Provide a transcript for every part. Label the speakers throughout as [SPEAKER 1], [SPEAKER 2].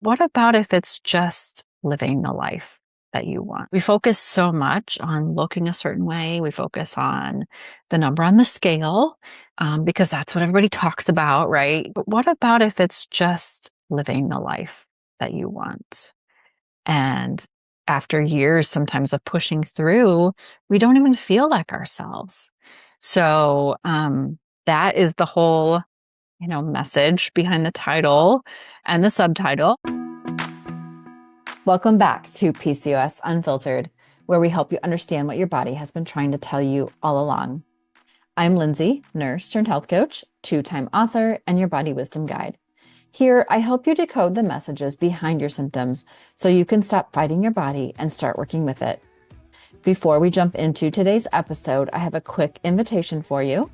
[SPEAKER 1] what about if it's just living the life that you want? We focus so much on looking a certain way. We focus on the number on the scale because that's what everybody talks about, right? But what about if it's just living the life that you want? And after years, sometimes of pushing through, we don't even feel like ourselves. So that is the whole, message behind the title and the subtitle. Welcome back to PCOS Unfiltered, where we help you understand what your body has been trying to tell you all along. I'm Lindsie, nurse turned health coach, 2-time author, and your body wisdom guide. Here, I help you decode the messages behind your symptoms so you can stop fighting your body and start working with it. Before we jump into today's episode, I have a quick invitation for you.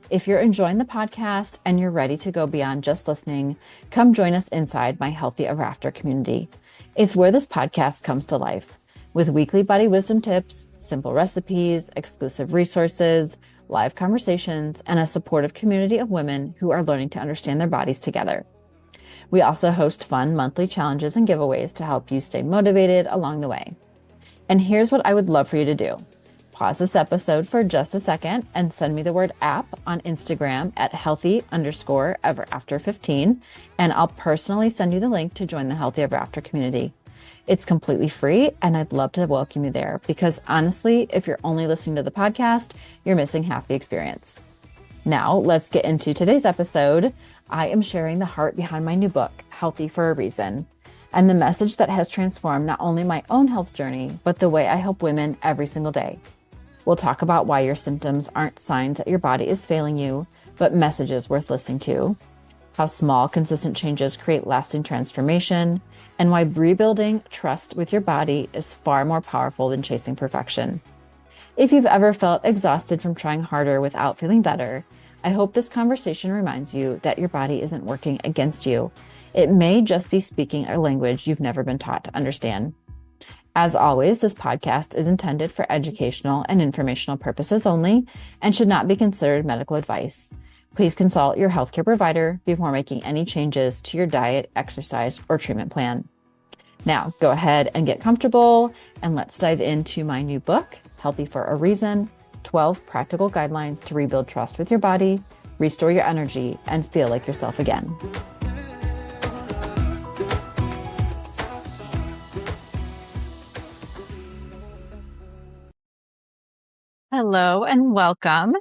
[SPEAKER 1] If you're enjoying the podcast and you're ready to go beyond just listening, come join us inside my Healthy Ever After community. It's where this podcast comes to life, with weekly body wisdom tips, simple recipes, exclusive resources, live conversations, and a supportive community of women who are learning to understand their bodies together. We also host fun monthly challenges and giveaways to help you stay motivated along the way. And here's what I would love for you to do. Pause this episode for just a second and send me the word app on Instagram at healthy_everafter15, and I'll personally send you the link to join the Healthy Ever After community. It's completely free, and I'd love to welcome you there because honestly, if you're only listening to the podcast, you're missing half the experience. Now, let's get into today's episode. I am sharing the heart behind my new book, Healthy for a Reason, and the message that has transformed not only my own health journey, but the way I help women every single day. We'll talk about why your symptoms aren't signs that your body is failing you, but messages worth listening to, how small, consistent changes create lasting transformation, and why rebuilding trust with your body is far more powerful than chasing perfection. If you've ever felt exhausted from trying harder without feeling better, I hope this conversation reminds you that your body isn't working against you. It may just be speaking a language you've never been taught to understand. As always, this podcast is intended for educational and informational purposes only and should not be considered medical advice. Please consult your healthcare provider before making any changes to your diet, exercise, or treatment plan. Now, go ahead and get comfortable, and let's dive into my new book, Healthy for a Reason, 12 Practical Guidelines to Rebuild Trust with Your Body, Restore Your Energy, and Feel Like Yourself Again. Hello and welcome.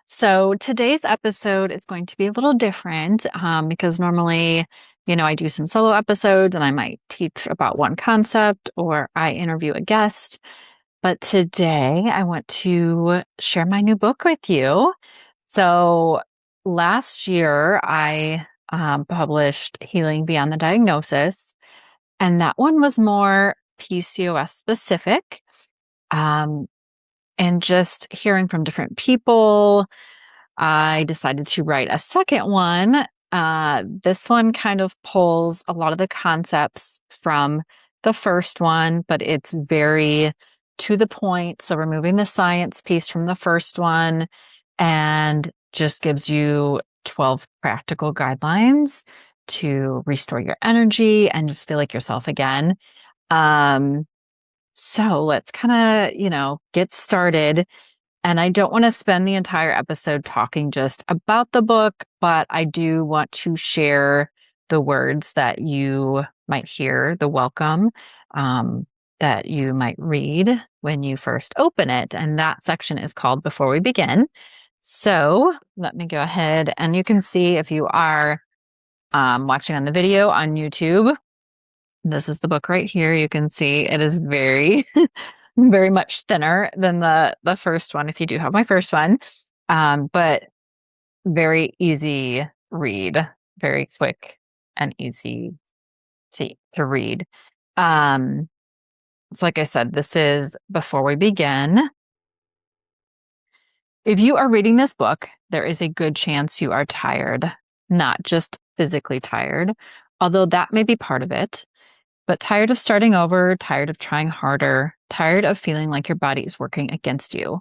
[SPEAKER 1] So today's episode is going to be a little different because normally, I do some solo episodes and I might teach about one concept or I interview a guest. But today I want to share my new book with you. So last year I published Healing Beyond the Diagnosis, and that one was more PCOS specific. And just hearing from different people, I decided to write a second one. This one kind of pulls a lot of the concepts from the first one, but it's very to the point. So removing the science piece from the first one and just gives you 12 practical guidelines to restore your energy and just feel like yourself again. So let's kind of, get started. And I don't want to spend the entire episode talking just about the book, but I do want to share the words that you might hear, the welcome that you might read when you first open it. And that section is called Before We Begin. So let me go ahead, and you can see if you are watching on the video on YouTube. This is the book right here. You can see it is very, very much thinner than the first one, if you do have my first one, but very easy read, very quick and easy to read. So like I said, this is Before We Begin. If you are reading this book, there is a good chance you are tired, not just physically tired, although that may be part of it. But tired of starting over, tired of trying harder, tired of feeling like your body is working against you,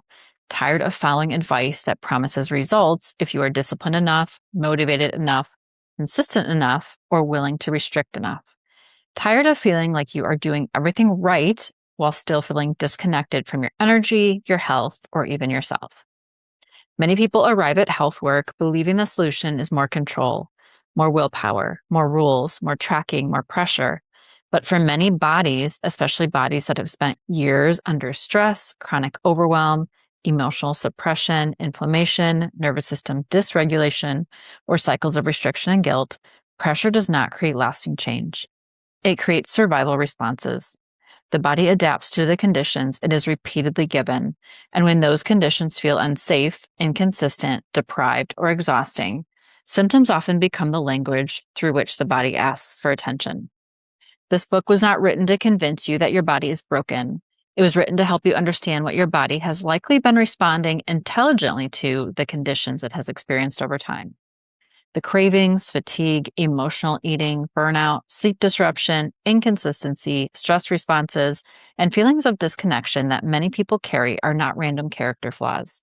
[SPEAKER 1] tired of following advice that promises results if you are disciplined enough, motivated enough, consistent enough, or willing to restrict enough. Tired of feeling like you are doing everything right while still feeling disconnected from your energy, your health, or even yourself. Many people arrive at health work believing the solution is more control, more willpower, more rules, more tracking, more pressure. But for many bodies, especially bodies that have spent years under stress, chronic overwhelm, emotional suppression, inflammation, nervous system dysregulation, or cycles of restriction and guilt, pressure does not create lasting change. It creates survival responses. The body adapts to the conditions it is repeatedly given, and when those conditions feel unsafe, inconsistent, deprived, or exhausting, symptoms often become the language through which the body asks for attention. This book was not written to convince you that your body is broken. It was written to help you understand what your body has likely been responding intelligently to the conditions it has experienced over time. The cravings, fatigue, emotional eating, burnout, sleep disruption, inconsistency, stress responses, and feelings of disconnection that many people carry are not random character flaws.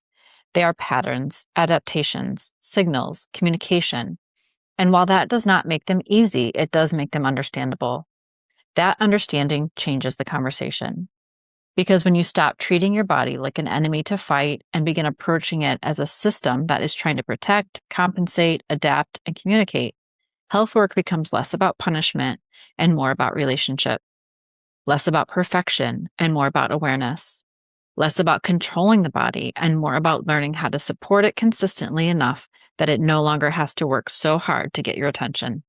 [SPEAKER 1] They are patterns, adaptations, signals, communication. And while that does not make them easy, it does make them understandable. That understanding changes the conversation. Because when you stop treating your body like an enemy to fight and begin approaching it as a system that is trying to protect, compensate, adapt, and communicate, health work becomes less about punishment and more about relationship, less about perfection and more about awareness, less about controlling the body and more about learning how to support it consistently enough that it no longer has to work so hard to get your attention.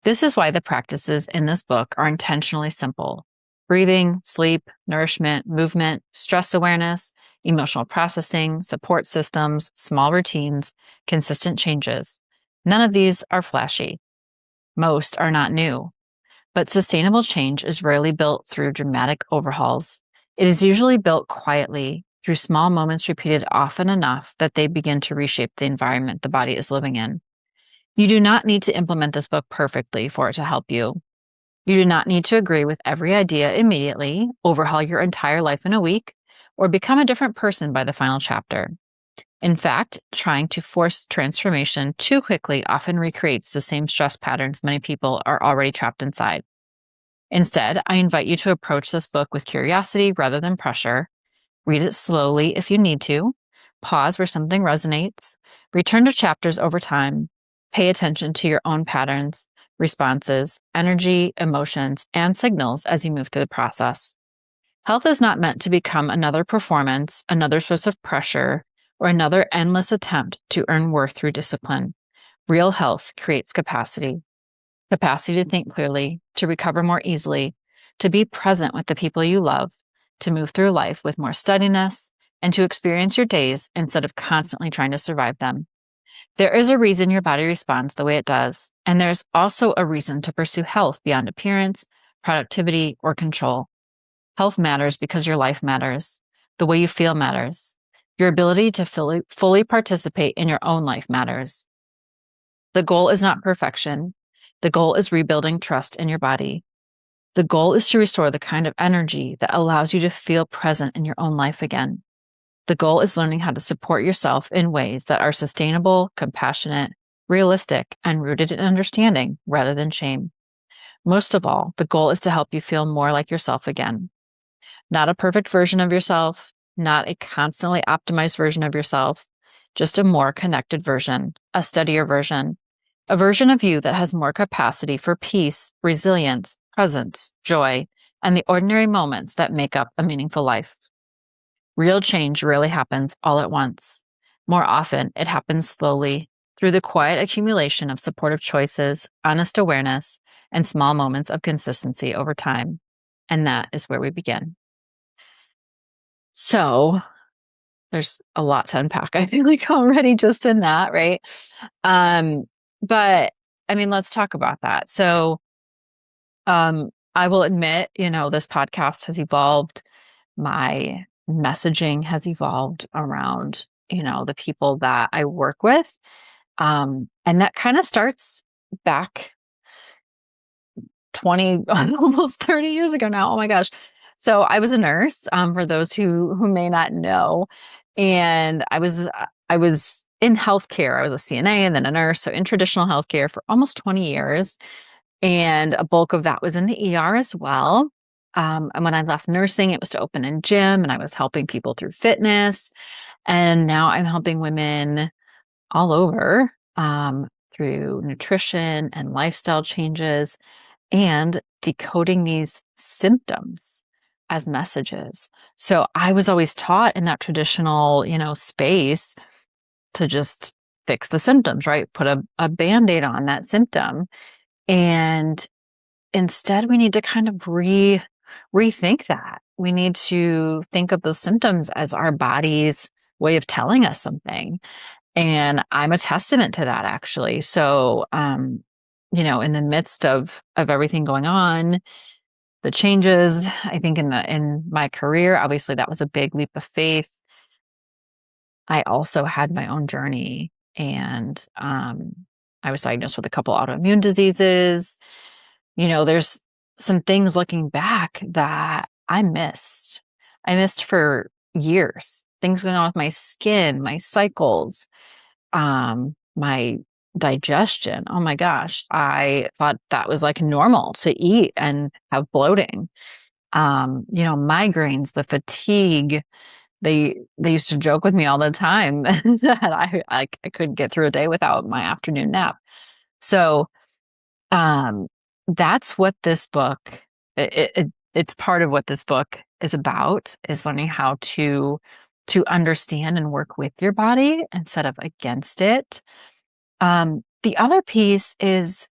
[SPEAKER 1] This is why the practices in this book are intentionally simple. Breathing, sleep, nourishment, movement, stress awareness, emotional processing, support systems, small routines, consistent changes. None of these are flashy. Most are not new. But sustainable change is rarely built through dramatic overhauls. It is usually built quietly through small moments repeated often enough that they begin to reshape the environment the body is living in. You do not need to implement this book perfectly for it to help you. You do not need to agree with every idea immediately, overhaul your entire life in a week, or become a different person by the final chapter. In fact, trying to force transformation too quickly often recreates the same stress patterns many people are already trapped inside. Instead, I invite you to approach this book with curiosity rather than pressure. Read it slowly if you need to. Pause where something resonates. Return to chapters over time. Pay attention to your own patterns, responses, energy, emotions, and signals as you move through the process. Health is not meant to become another performance, another source of pressure, or another endless attempt to earn worth through discipline. Real health creates capacity to think clearly, to recover more easily, to be present with the people you love, to move through life with more steadiness, and to experience your days instead of constantly trying to survive them. There is a reason your body responds the way it does, and there's also a reason to pursue health beyond appearance, productivity, or control. Health matters because your life matters. The way you feel matters. Your ability to fully participate in your own life matters. The goal is not perfection. The goal is rebuilding trust in your body. The goal is to restore the kind of energy that allows you to feel present in your own life again. The goal is learning how to support yourself in ways that are sustainable, compassionate, realistic, and rooted in understanding rather than shame. Most of all, the goal is to help you feel more like yourself again. Not a perfect version of yourself, not a constantly optimized version of yourself, just a more connected version, a steadier version, a version of you that has more capacity for peace, resilience, presence, joy, and the ordinary moments that make up a meaningful life. Real change rarely happens all at once. More often, it happens slowly through the quiet accumulation of supportive choices, honest awareness, and small moments of consistency over time. And that is where we begin. So there's a lot to unpack, I feel like already just in that, right? But I mean, let's talk about that. So I will admit, this podcast has evolved. My messaging has evolved around, the people that I work with. And that kind of starts back 20, almost 30 years ago now. Oh my gosh. So I was a nurse, for those who may not know. And I was in healthcare. I was a CNA and then a nurse. So in traditional healthcare for almost 20 years. And a bulk of that was in the ER as well. And when I left nursing, it was to open a gym, and I was helping people through fitness. And now I'm helping women all over through nutrition and lifestyle changes and decoding these symptoms as messages. So I was always taught in that traditional, space to just fix the symptoms, right? Put a band-aid on that symptom. And instead, we need to kind of rethink that. We need to think of those symptoms as our body's way of telling us something. And I'm a testament to that, actually. So, in the midst of everything going on, the changes, I think in my career, obviously that was a big leap of faith. I also had my own journey, and I was diagnosed with a couple autoimmune diseases. There's some things looking back that I missed. I missed for years. Things going on with my skin, my cycles, my digestion. Oh my gosh. I thought that was like normal to eat and have bloating. Migraines, the fatigue. They used to joke with me all the time that I couldn't get through a day without my afternoon nap. So, that's what this book, it's part of what this book is about, is learning how to understand and work with your body instead of against it. The other piece is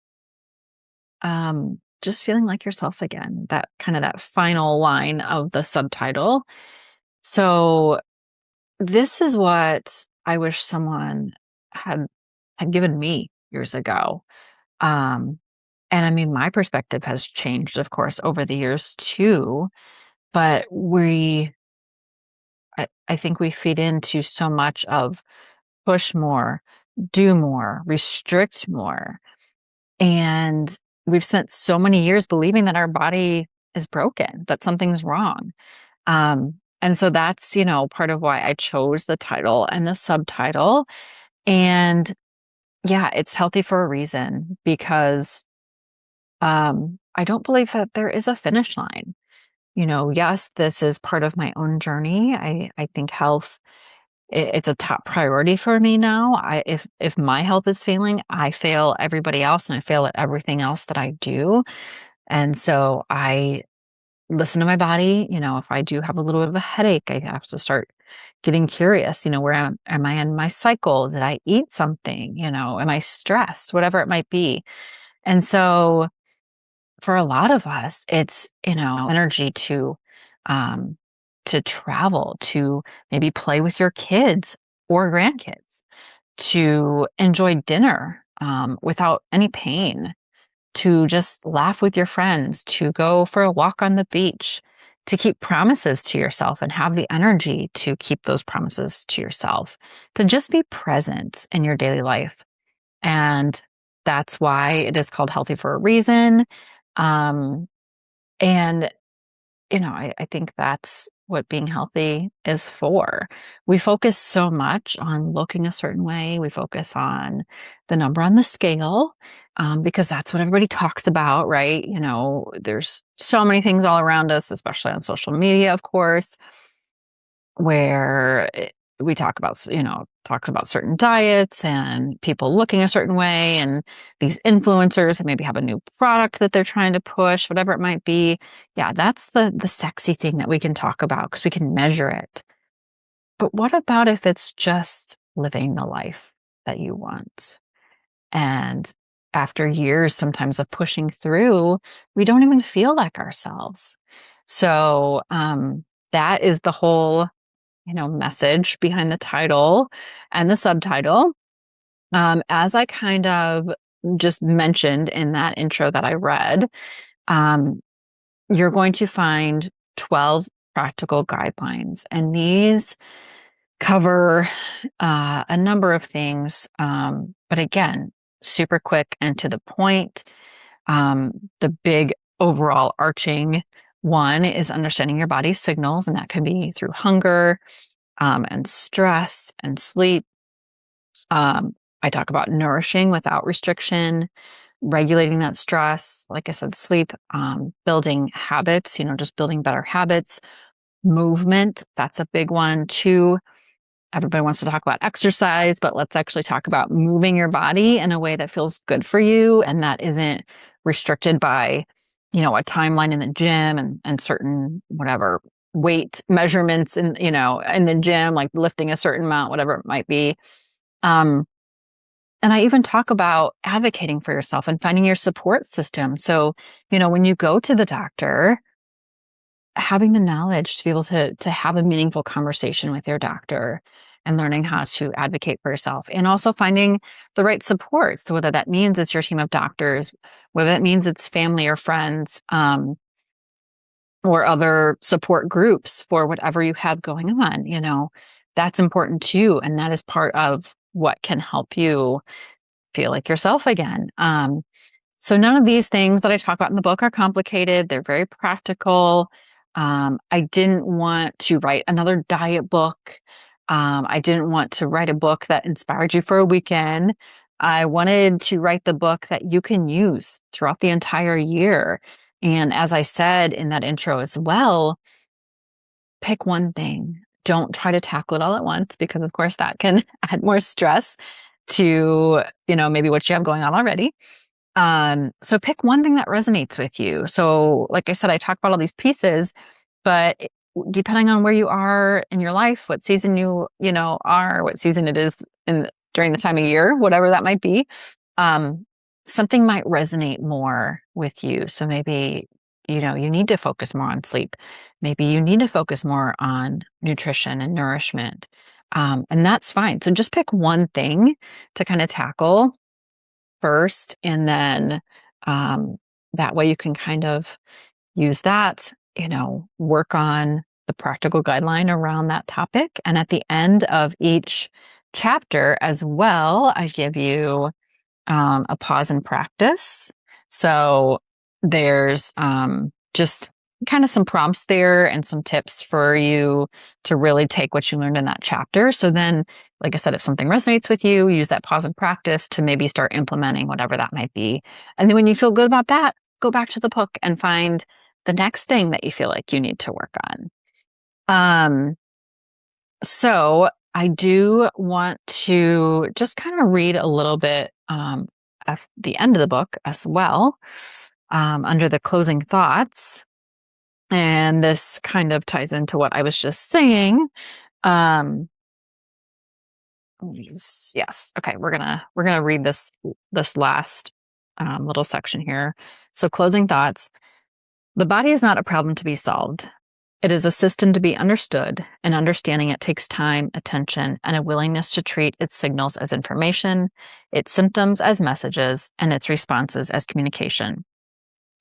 [SPEAKER 1] just feeling like yourself again, that final line of the subtitle. So this is what I wish someone had given me years ago. And I mean, my perspective has changed, of course, over the years too. But I think we feed into so much of push more, do more, restrict more. And we've spent so many years believing that our body is broken, that something's wrong. And so that's, part of why I chose the title and the subtitle. And yeah, it's healthy for a reason, because I don't believe that there is a finish line. Yes, this is part of my own journey. I think health, it's a top priority for me now. If my health is failing, I fail everybody else, and I fail at everything else that I do. And so I listen to my body. If I do have a little bit of a headache, I have to start getting curious. Where am I in my cycle? Did I eat something? Am I stressed? Whatever it might be. And so for a lot of us, it's, energy to travel, to maybe play with your kids or grandkids, to enjoy dinner, without any pain, to just laugh with your friends, to go for a walk on the beach, to keep promises to yourself and have the energy to keep those promises to yourself, to just be present in your daily life. And that's why it is called healthy for a reason. Um, and, I think that's what being healthy is for. We focus so much on looking a certain way. We focus on the number on the scale, because that's what everybody talks about, right? There's so many things all around us, especially on social media, of course, where we talk about certain diets and people looking a certain way, and these influencers that maybe have a new product that they're trying to push, whatever it might be. Yeah, that's the sexy thing that we can talk about because we can measure it. But what about if it's just living the life that you want? And after years, sometimes of pushing through, we don't even feel like ourselves. So that is the whole message behind the title and the subtitle. As I kind of just mentioned in that intro that I read, um, you're going to find 12 practical guidelines, and these cover a number of things. But again, super quick and to the point. The big overall arching one is understanding your body's signals, and that can be through hunger, and stress and sleep. I talk about nourishing without restriction, regulating that stress, like I said, sleep, building habits, just building better habits, movement. That's a big one too. Everybody wants to talk about exercise, but let's actually talk about moving your body in a way that feels good for you and that isn't restricted by, a timeline in the gym and certain whatever weight measurements in the gym, like lifting a certain amount, whatever it might be. And I even talk about advocating for yourself and finding your support system. So, when you go to the doctor, having the knowledge to be able to have a meaningful conversation with your doctor and learning how to advocate for yourself, and also finding the right support. So whether that means it's your team of doctors, whether that means it's family or friends, or other support groups for whatever you have going on, that's important too. And that is part of what can help you feel like yourself again. So none of these things that I talk about in the book are complicated. They're very practical. I didn't want to write another diet book. I didn't want to write a book that inspired you for a weekend. I wanted to write the book that you can use throughout the entire year. And as I said in that intro as well, pick one thing. Don't try to tackle it all at once, because of course that can add more stress to, maybe what you have going on already. So pick one thing that resonates with you. So like I said, I talk about all these pieces, but depending on where you are in your life, what season are, what season it is during the time of year, whatever that might be, something might resonate more with you. So maybe, you need to focus more on sleep. Maybe you need to focus more on nutrition and nourishment. And that's fine. So just pick one thing to kind of tackle first, and then that way you can kind of use that, work on the practical guideline around that topic. And at the end of each chapter as well, I give you a pause and practice. So there's just kind of some prompts there and some tips for you to really take what you learned in that chapter. So then, like I said, if something resonates with you, use that pause and practice to maybe start implementing whatever that might be. And then when you feel good about that, go back to the book and find the next thing that you feel like you need to work on. So I do want to just kind of read a little bit at the end of the book as well, under the closing thoughts. And this kind of ties into what I was just saying. Yes. Okay. We're gonna read this last little section here. So closing thoughts. The body is not a problem to be solved. It is a system to be understood, and understanding it takes time, attention, and a willingness to treat its signals as information, its symptoms as messages, and its responses as communication.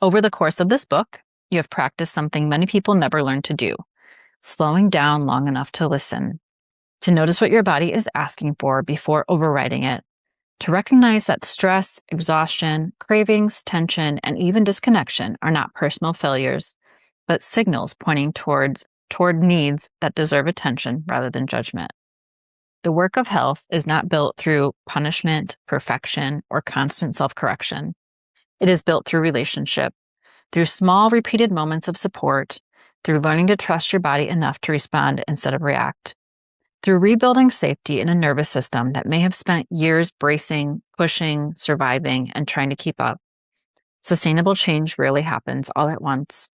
[SPEAKER 1] Over the course of this book, you have practiced something many people never learn to do: slowing down long enough to listen, to notice what your body is asking for before overriding it, to recognize that stress, exhaustion, cravings, tension, and even disconnection are not personal failures, but signals pointing toward needs that deserve attention rather than judgment. The work of health is not built through punishment, perfection, or constant self-correction. It is built through relationship, through small repeated moments of support, through learning to trust your body enough to respond instead of react, through rebuilding safety in a nervous system that may have spent years bracing, pushing, surviving, and trying to keep up. Sustainable change rarely happens all at once.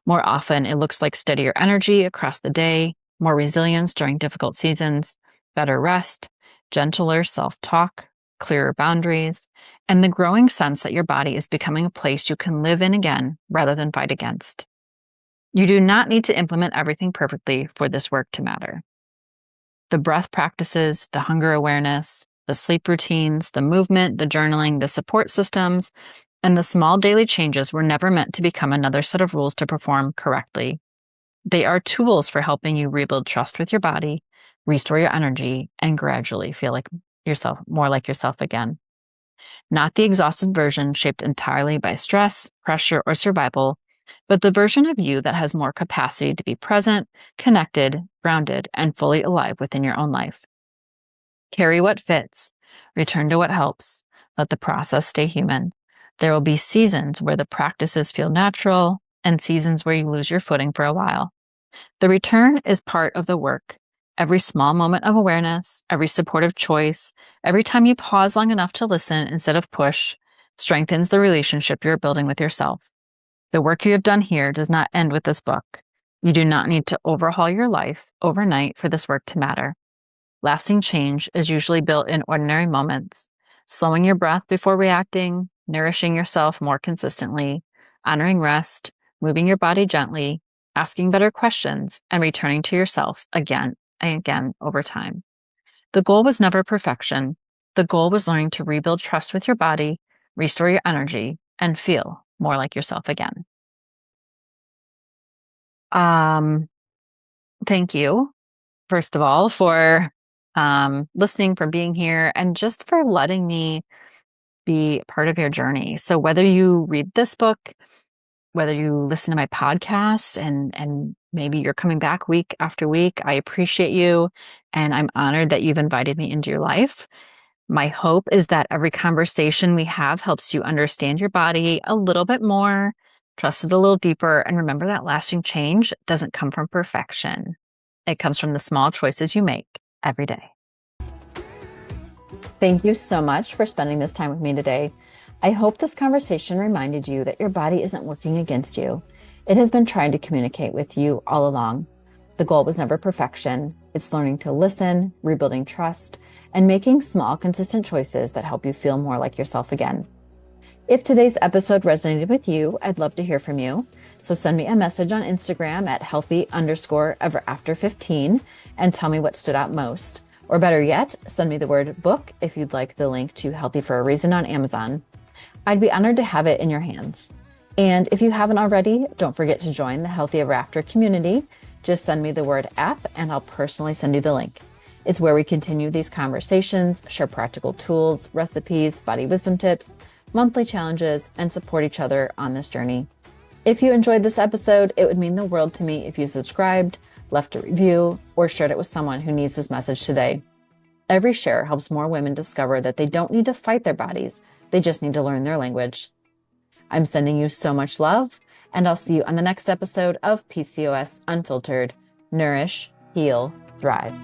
[SPEAKER 1] More often, it looks like steadier energy across the day, more resilience during difficult seasons, better rest, gentler self-talk, clearer boundaries, and the growing sense that your body is becoming a place you can live in again rather than fight against. You do not need to implement everything perfectly for this work to matter. The breath practices, the hunger awareness, the sleep routines, the movement, the journaling, the support systems, and the small daily changes were never meant to become another set of rules to perform correctly. They are tools for helping you rebuild trust with your body, restore your energy, and gradually feel like yourself, more like yourself again. Not the exhausted version shaped entirely by stress, pressure, or survival, but the version of you that has more capacity to be present, connected, grounded, and fully alive within your own life. Carry what fits, return to what helps, let the process stay human. There will be seasons where the practices feel natural and seasons where you lose your footing for a while. The return is part of the work. Every small moment of awareness, every supportive choice, every time you pause long enough to listen instead of push, strengthens the relationship you're building with yourself. The work you have done here does not end with this book. You do not need to overhaul your life overnight for this work to matter. Lasting change is usually built in ordinary moments, slowing your breath before reacting, nourishing yourself more consistently, honoring rest, moving your body gently, asking better questions, and returning to yourself again and again over time. The goal was never perfection. The goal was learning to rebuild trust with your body, restore your energy, and feel more like yourself again. Thank you, first of all, for listening, for being here, and just for letting me be part of your journey. So whether you read this book, whether you listen to my podcasts, and maybe you're coming back week after week, I appreciate you, and I'm honored that you've invited me into your life. My hope is that every conversation we have helps you understand your body a little bit more, trust it a little deeper, and remember that lasting change doesn't come from perfection. It comes from the small choices you make every day. Thank you so much for spending this time with me today. I hope this conversation reminded you that your body isn't working against you. It has been trying to communicate with you all along. The goal was never perfection. It's learning to listen, rebuilding trust, and making small, consistent choices that help you feel more like yourself again. If today's episode resonated with you, I'd love to hear from you. So send me a message on Instagram at healthy_ever-after15 and tell me what stood out most. Or better yet, send me the word book if you'd like the link to Healthy for a Reason on Amazon. I'd be honored to have it in your hands. And if you haven't already, don't forget to join the Healthy Ever After community. Just send me the word app and I'll personally send you the link. It's where we continue these conversations, share practical tools, recipes, body wisdom tips, monthly challenges, and support each other on this journey. If you enjoyed this episode, it would mean the world to me if you subscribed, left a review, or shared it with someone who needs this message today. Every share helps more women discover that they don't need to fight their bodies. They just need to learn their language. I'm sending you so much love, and I'll see you on the next episode of PCOS Unfiltered. Nourish, Heal, Thrive.